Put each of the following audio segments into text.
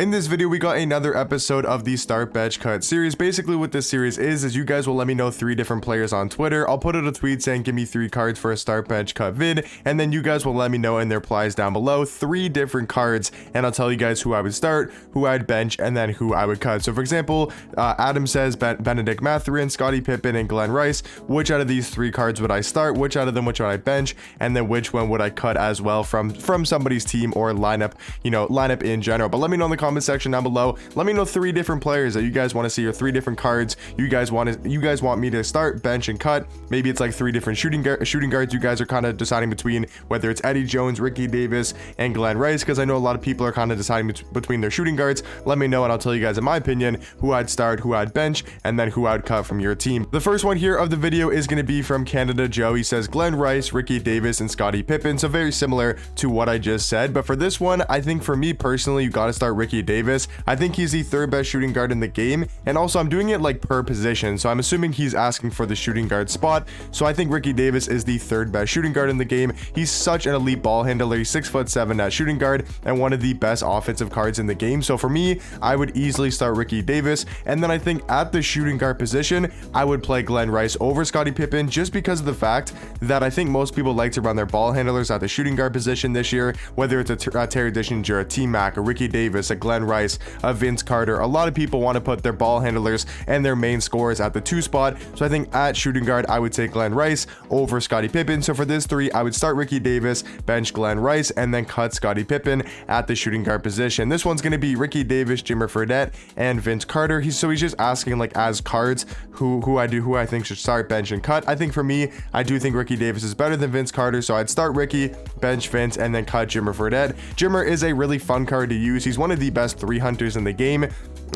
In this video, we got another episode of the Start Bench Cut series. Basically what this series is you guys will let me know 3 different players on Twitter. I'll put out a tweet saying give me 3 cards for a Start Bench Cut vid, and then you guys will let me know in the replies down below 3 different cards, and I'll tell you guys who I would start, who I'd bench, and then who I would cut. So for example, Adam says Benedict Mathurin, Scottie Pippen, and Glenn Rice. Which out of these 3 cards would I start? Which out of them would I bench? And then which one would I cut as well from somebody's team or lineup, lineup in general. But let me know in the comment section down below. Let me know 3 different players that you guys want to see, or 3 different cards you guys want me to start, bench, and cut. Maybe it's like 3 different shooting guards you guys are kind of deciding between, whether it's Eddie Jones, Ricky Davis, and Glenn Rice, because I know a lot of people are kind of deciding between their shooting guards. Let me know and I'll tell you guys in my opinion who I'd start, who I'd bench, and then who I'd cut from your team. The first one here of the video is going to be from Canada Joe. He says Glenn Rice, Ricky Davis, and Scottie Pippen. So very similar to what I just said, but for this one, I think for me personally, you got to start Ricky Davis. I think he's the 3rd best shooting guard in the game, and also I'm doing it like per position, so I'm assuming he's asking for the shooting guard spot. So I think Ricky Davis is the 3rd best shooting guard in the game. He's such an elite ball handler. He's 6'7" at shooting guard and one of the best offensive cards in the game. So for me, I would easily start Ricky Davis, and then I think at the shooting guard position, I would play Glenn Rice over Scottie Pippen, just because of the fact that I think most people like to run their ball handlers at the shooting guard position this year, whether it's a Terry Dishinger, a T-Mac, a Ricky Davis, a Glenn Rice, a Vince Carter. A lot of people want to put their ball handlers and their main scorers at the 2 spot. So I think at shooting guard, I would take Glenn Rice over Scottie Pippen. So for this 3, I would start Ricky Davis, bench Glenn Rice, and then cut Scottie Pippen at the shooting guard position. This one's going to be Ricky Davis, Jimmer Fredette, and Vince Carter. He's just asking like as cards who I think should start, bench, and cut. I think for me, I do think Ricky Davis is better than Vince Carter, so I'd start Ricky, bench Vince, and then cut Jimmer Fredette. Jimmer is a really fun card to use. He's one of the best 3 hunters in the game,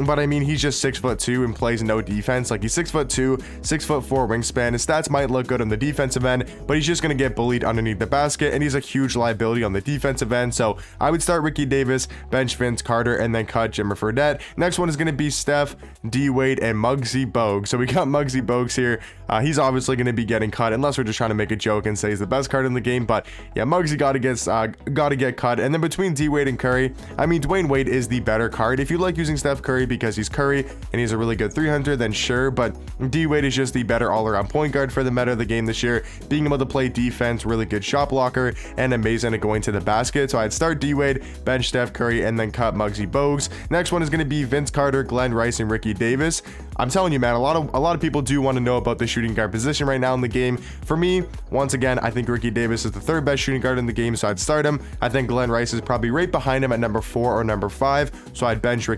but I mean, he's just 6'2" and plays no defense. Like, he's 6'2", 6'4" wingspan. His stats might look good on the defensive end, but he's just going to get bullied underneath the basket, and he's a huge liability on the defensive end. So I would start Ricky Davis, bench Vince Carter, and then cut Jimmer Fredette. Next one is going to be Steph, D Wade, and Muggsy Bogues. So we got Muggsy Bogues here. He's obviously going to be getting cut, unless we're just trying to make a joke and say he's the best card in the game. But yeah, Muggsy got to get cut. And then between D Wade and Curry, I mean, Dwayne Wade is the better card. If you like using Steph Curry because he's Curry and he's a really good 300, then sure. But D Wade is just the better all-around point guard for the meta of the game this year, being able to play defense, really good shot blocker, and amazing at going to the basket. So I'd start D Wade, bench Steph Curry, and then cut Muggsy Bogues. Next one is going to be Vince Carter, Glenn Rice, and Ricky Davis. I'm telling you, man, a lot of people do want to know about the shooting guard position right now in the game. For me, once again, I think Ricky Davis is the 3rd best shooting guard in the game, so I'd start him. I think Glenn Rice is probably right behind him at number 4 or number 5, so I'd bench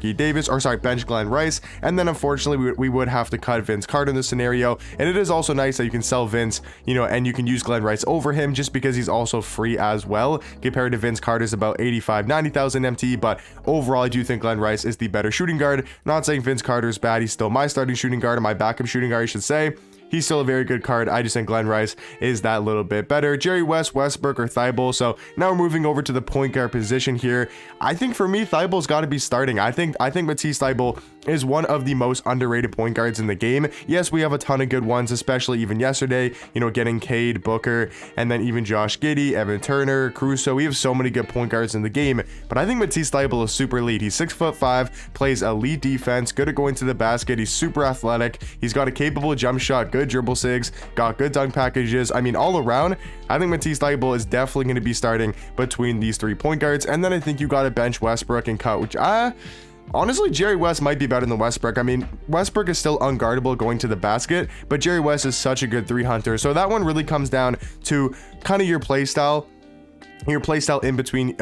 bench Glenn Rice. And then unfortunately, we would have to cut Vince Carter in this scenario. And it is also nice that you can sell Vince, and you can use Glenn Rice over him just because he's also free as well, compared to Vince Carter's about 85,000-90,000 MT. But overall, I do think Glenn Rice is the better shooting guard. Not saying Vince Carter's bad. He's still my starting shooting guard, or my backup shooting guard, I should say. He's still a very good card. I just think Glenn Rice is that little bit better. Jerry West, Westbrook, or Thibault. So now we're moving over to the point guard position here. I think for me, Thibault's got to be starting. I think Matisse Thybulle is one of the most underrated point guards in the game. Yes, we have a ton of good ones, especially even yesterday, getting Cade, Booker, and then even Josh Giddey, Evan Turner, Caruso. We have so many good point guards in the game, but I think Matisse Thybulle is super elite. He's 6'5", plays elite defense, good at going to the basket. He's super athletic. He's got a capable jump shot, good dribble sigs, got good dunk packages. I mean, all around, I think Matisse Thybulle is definitely going to be starting between these 3 point guards. And then I think you got to bench Westbrook and cut, which honestly, Jerry West might be better than Westbrook. I mean, Westbrook is still unguardable going to the basket, but Jerry West is such a good 3 hunter. So that one really comes down to kind of your play style in between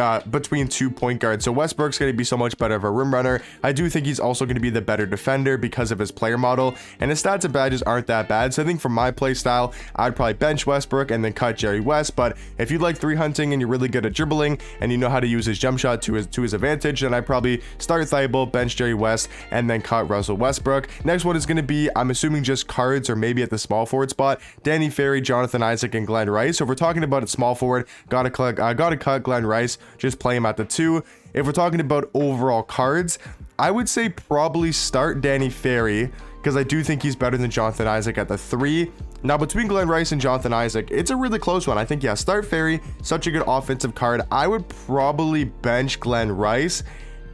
2 point guards. So Westbrook's going to be so much better of a rim runner. I do think he's also going to be the better defender because of his player model, and his stats and badges aren't that bad. So I think for my play style, I'd probably bench Westbrook and then cut Jerry West. But if you like 3 hunting and you're really good at dribbling and you know how to use his jump shot to his advantage, then I'd probably start Thybulle, bench Jerry West, and then cut Russell Westbrook. Next one is going to be, I'm assuming, just cards, or maybe at the small forward spot, Danny Ferry, Jonathan Isaac, and Glenn Rice. So if we're talking about a small forward, gotta cut Glenn Rice, just play him at the 2. If we're talking about overall cards, I would say probably start Danny Ferry, because I do think he's better than Jonathan Isaac at the 3. Now, between Glenn Rice and Jonathan Isaac, it's a really close one. I think, yeah, start Ferry, such a good offensive card. I would probably bench Glenn Rice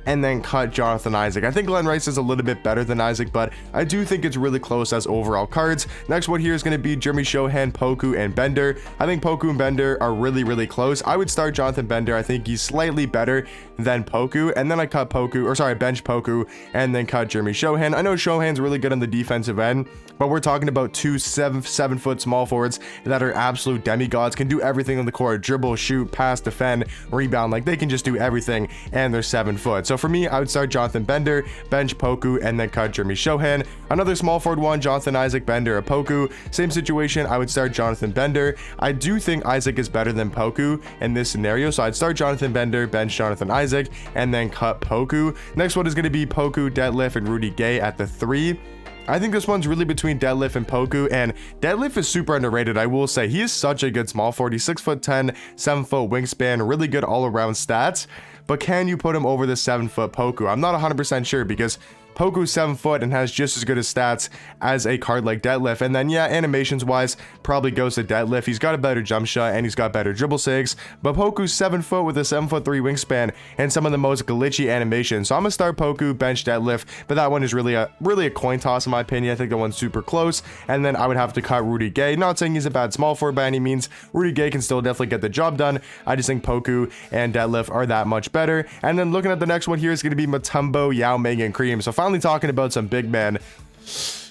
and then cut Jonathan Isaac. I think Glenn Rice is a little bit better than Isaac, but I do think it's really close as overall cards. Next one here is going to be Jeremy Shohan, Poku, and Bender. I think Poku and Bender are really close. I would start Jonathan Bender. I think he's slightly better than Poku, and then I cut Poku, or sorry, bench Poku, and then cut Jeremy Shohan. I know Shohan's really good on the defensive end, but we're talking about two 7-foot small forwards that are absolute demigods, can do everything on the court: dribble, shoot, pass, defend, rebound. Like, they can just do everything, and they're 7 foot. So for me, I would start Jonathan Bender, bench Poku, and then cut Jeremy Shohan. Another small forward one, Jonathan Isaac, Bender, or Poku. Same situation, I would start Jonathan Bender. I do think Isaac is better than Poku in this scenario, so I'd start Jonathan Bender, bench Jonathan Isaac, and then cut Poku. Next one is going to be Poku, Detlef, and Rudy Gay at the 3. I think this one's really between Detlef and Poku, and Detlef is super underrated. I will say he is such a good small forward. He's 6'10", 7-foot wingspan, really good all-around stats. But can you put him over the 7-foot Poku? I'm not 100% sure, because Poku's 7 foot and has just as good as stats as a card like Detlef. And then, yeah, animations wise, probably goes to Detlef. He's got a better jump shot and he's got better dribble sigs. But Poku's 7 foot with a 7'3" wingspan and some of the most glitchy animations. So I'm gonna start Poku, bench Detlef. But that one is really a coin toss in my opinion. I think that one's super close. And then I would have to cut Rudy Gay. Not saying he's a bad small forward by any means. Rudy Gay can still definitely get the job done. I just think Poku and Detlef are that much better. And then looking at the next one here is going to be Mutombo, Yao Ming, and Cream. So finally talking about some big men.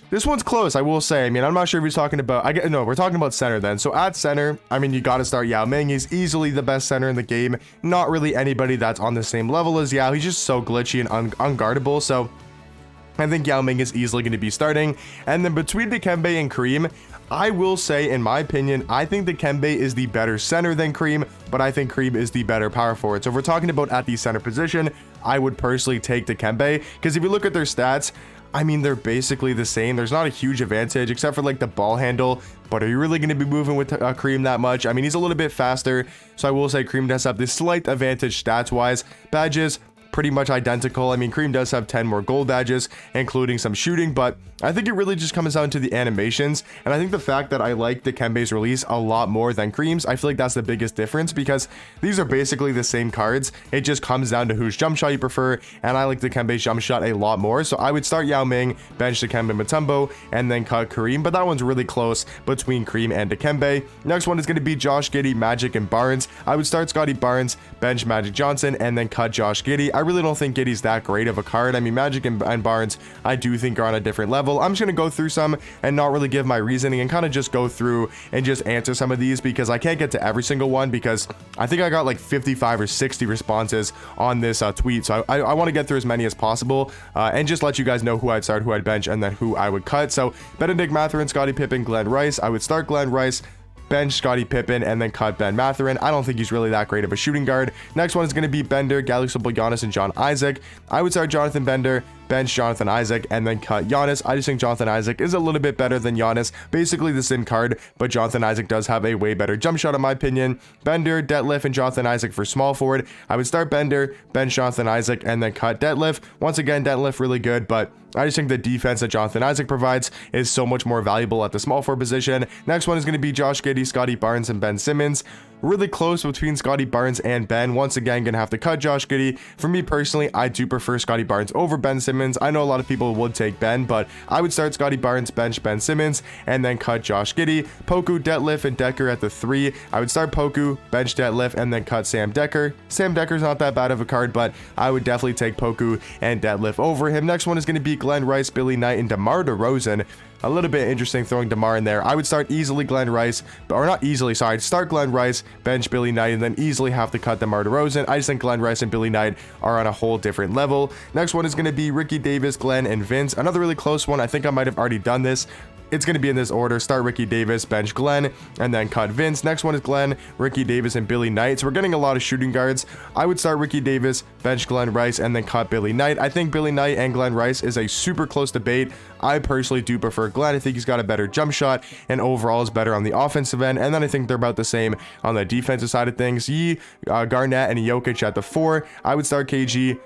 This one's close, I will say. I mean, I'm not sure if he's talking about... No, we're talking about center then. So at center, I mean, you got to start Yao Ming. He's easily the best center in the game. Not really anybody that's on the same level as Yao. He's just so glitchy and unguardable. So I think Yao Ming is easily going to be starting. And then between Dikembe and Kareem, I will say, in my opinion, I think Dikembe is the better center than Kareem, but I think Kareem is the better power forward. So if we're talking about at the center position, I would personally take Dikembe, because if you look at their stats, I mean, they're basically the same. There's not a huge advantage except for like the ball handle, but are you really going to be moving with Kareem that much? I mean, he's a little bit faster, so I will say Kareem does have this slight advantage stats wise. Badges, pretty much identical. I mean, Kareem does have 10 more gold badges, including some shooting, but I think it really just comes down to the animations. And I think the fact that I like Dikembe's release a lot more than Kareem's, I feel like that's the biggest difference, because these are basically the same cards. It just comes down to whose jump shot you prefer, and I like Dikembe's jump shot a lot more. So I would start Yao Ming, bench Dikembe Mutombo, and then cut Kareem, but that one's really close between Kareem and Dikembe. Next one is going to be Josh Giddey, Magic, and Barnes. I would start Scotty Barnes, bench Magic Johnson, and then cut Josh Giddey. I really don't think Giddey's that great of a card. I mean, Magic and Barnes, I do think are on a different level. I'm just going to go through some and not really give my reasoning and kind of just go through and just answer some of these, because I can't get to every single one, because I think I got like 55 or 60 responses on this tweet. So I want to get through as many as possible and just let you guys know who I'd start, who I'd bench, and then who I would cut. So Benedict Mathurin, Scottie Pippen, Glenn Rice. I would start Glenn Rice, bench Scottie Pippen, and then cut Ben Mathurin. I don't think he's really that great of a shooting guard. Next one is going to be Bender, Galaxy Giannis, and John Isaac. I would start Jonathan Bender, bench Jonathan Isaac, and then cut Giannis. I just think Jonathan Isaac is a little bit better than Giannis. Basically the same card, but Jonathan Isaac does have a way better jump shot in my opinion. Bender, Detlef, and Jonathan Isaac for small forward. I would start Bender, bench Jonathan Isaac, and then cut Detlef. Once again, Detlef really good, but I just think the defense that Jonathan Isaac provides is so much more valuable at the small forward position. Next one is going to be Josh Giddey, Scotty Barnes, and Ben Simmons. Really close between Scotty Barnes and Ben. Once again, gonna have to cut Josh Giddey. For me personally, I do prefer Scotty Barnes over Ben Simmons. I know a lot of people would take Ben, but I would start Scotty Barnes, bench Ben Simmons, and then cut Josh Giddey. Poku, Detlef, and Decker at the 3. I would start Poku, bench Detlef, and then cut Sam Decker. Sam Decker's not that bad of a card, but I would definitely take Poku and Detlef over him. Next one is going to be Glenn Rice, Billy Knight, and DeMar DeRozan. A little bit interesting throwing DeMar in there. I would start easily Glenn Rice, or not easily, sorry. I'd start Glenn Rice, bench Billy Knight, and then easily have to cut DeMar DeRozan. I just think Glenn Rice and Billy Knight are on a whole different level. Next one is going to be Ricky Davis, Glenn, and Vince. Another really close one. I think I might have already done this. It's going to be in this order. Start Ricky Davis, bench Glenn, and then cut Vince. Next one is Glenn, Ricky Davis, and Billy Knight. So we're getting a lot of shooting guards. I would start Ricky Davis, bench Glenn Rice, and then cut Billy Knight. I think Billy Knight and Glenn Rice is a super close debate. I personally do prefer Glenn. I think he's got a better jump shot and overall is better on the offensive end. And then I think they're about the same on the defensive side of things. Garnett, and Jokic at the 4. I would start KG,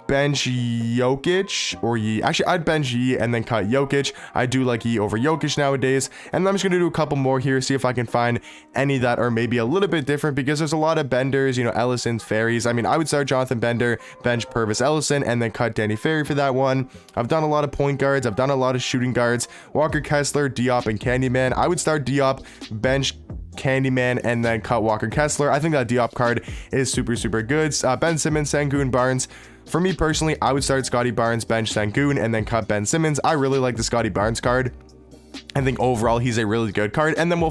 bench Jokic or Yi. Actually, I'd bench Yi and then cut Jokic. I do like Yi over Jokic nowadays. And I'm just going to do a couple more here, see if I can find any that are maybe a little bit different, because there's a lot of benders, you know, Ellison's, Ferries. I mean, I would start Jonathan Bender, bench Purvis Ellison, and then cut Danny Ferry for that one. I've done a lot of point guards. I've done a lot of shooting guards. Walker Kessler, Diop, and Candyman. I would start Diop, bench Candyman, and then cut Walker Kessler. I think that Diop card is super good. Ben Simmons, Sengun, Barnes. For me personally, I would start Scotty Barnes, bench Sengun, and then cut Ben Simmons. I really like the Scotty Barnes card. I think overall he's a really good card, and then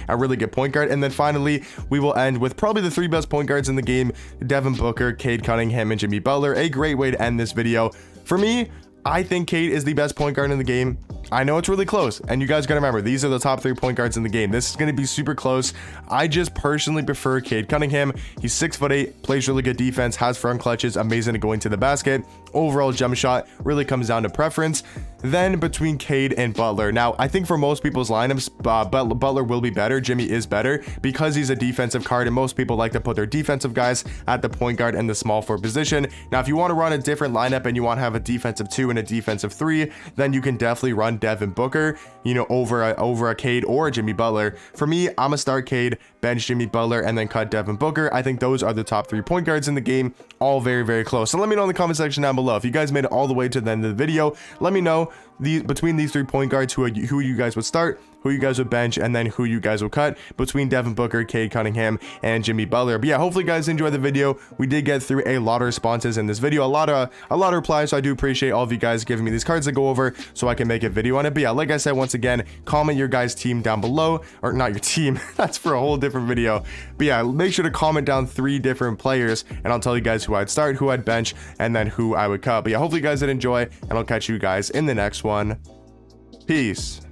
a really good point guard. And then finally we will end with probably the 3 best point guards in the game: Devin Booker, Cade Cunningham, and Jimmy Butler. A great way to end this video. For me, I think Cade is the best point guard in the game. I know it's really close, and you guys gotta remember, these are the top 3 point guards in the game. This is gonna be super close. I just personally prefer Cade Cunningham. He's 6'8", plays really good defense, has front clutches, amazing at going to the basket. Overall jump shot really comes down to preference. Then between Cade and Butler. Now, I think for most people's lineups, Butler will be better. Jimmy is better because he's a defensive card, and most people like to put their defensive guys at the point guard and the small forward position. Now, if you want to run a different lineup and you want to have a defensive 2 and a defensive 3, then you can definitely run Devin Booker, you know, over a Cade or a Jimmy Butler. For me, I'm a start Cade, bench Jimmy Butler, and then cut Devin Booker. I think those are the top 3 point guards in the game, all very close. So let me know in the comment section down below if you guys made it all the way to the end of the video. Let me know between these 3 point guards who you guys would start, who you guys would bench, and then who you guys will cut between Devin Booker, Cade Cunningham, and Jimmy Butler. But yeah, hopefully you guys enjoyed the video. We did get through a lot of responses in this video, a lot of replies, so I do appreciate all of you guys giving me these cards to go over so I can make a video on it. But yeah, like I said, once again, comment your guys' team down below, or not your team, that's for a whole different video. But yeah, make sure to comment down 3 different players, and I'll tell you guys who I'd start, who I'd bench, and then who I would cut. But yeah, hopefully you guys did enjoy, and I'll catch you guys in the next one. Peace.